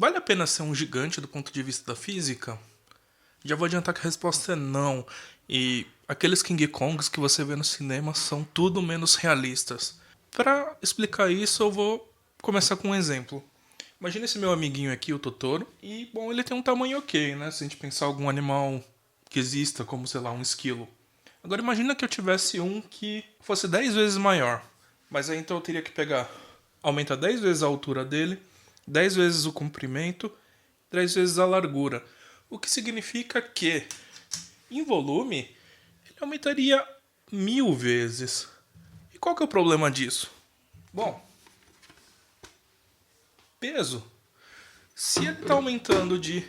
Vale a pena ser um gigante do ponto de vista da física? Já vou adiantar que a resposta é não. E aqueles King Kongs que você vê no cinema são tudo menos realistas. Para explicar isso, eu vou começar com um exemplo. Imagina esse meu amiguinho aqui, o Totoro, e, bom, ele tem um tamanho ok, né? Se a gente pensar algum animal que exista, como, sei lá, um esquilo. Agora imagina que eu tivesse um que fosse 10 vezes maior. Mas aí então eu teria que pegar, aumentar 10 vezes a altura dele, 10 vezes o comprimento, 10 vezes a largura. O que significa que, em volume, ele aumentaria 1000 vezes. E qual que é o problema disso? Bom, peso. Se ele está aumentando de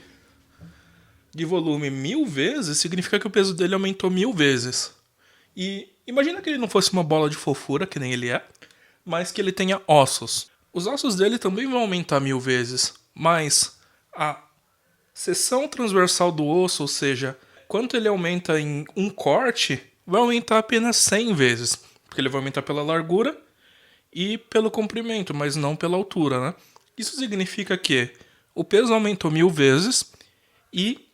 volume 1000 vezes, significa que o peso dele aumentou 1000 vezes. E imagina que ele não fosse uma bola de fofura, que nem ele é, mas que ele tenha ossos. Os ossos dele também vão aumentar 1000 vezes, mas a seção transversal do osso, ou seja, quanto ele aumenta em um corte, vai aumentar apenas 100 vezes, porque ele vai aumentar pela largura e pelo comprimento, mas não pela altura, né? Isso significa que o peso aumentou 1000 vezes e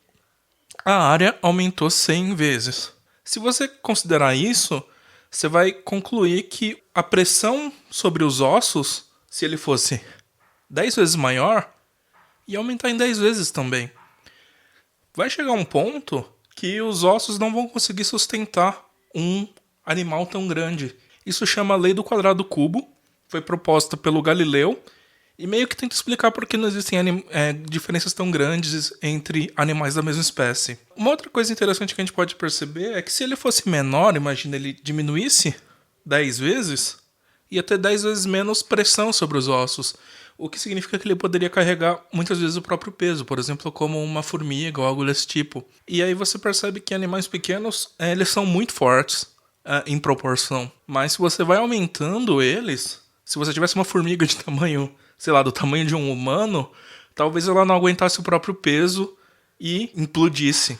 a área aumentou 100 vezes. Se você considerar isso, você vai concluir que a pressão sobre os ossos, se ele fosse 10 vezes maior, ia aumentar em 10 vezes também. Vai chegar um ponto que os ossos não vão conseguir sustentar um animal tão grande. Isso chama a lei do quadrado cubo, foi proposta pelo Galileu e meio que tenta explicar por que não existem diferenças tão grandes entre animais da mesma espécie. Uma outra coisa interessante que a gente pode perceber é que se ele fosse menor, imagina ele diminuísse 10 vezes, ia ter 10 vezes menos pressão sobre os ossos, o que significa que ele poderia carregar muitas vezes o próprio peso, por exemplo, como uma formiga ou algo desse tipo. E aí você percebe que animais pequenos, eles são muito fortes em proporção, mas se você vai aumentando eles, se você tivesse uma formiga de tamanho, sei lá, do tamanho de um humano, talvez ela não aguentasse o próprio peso e implodisse.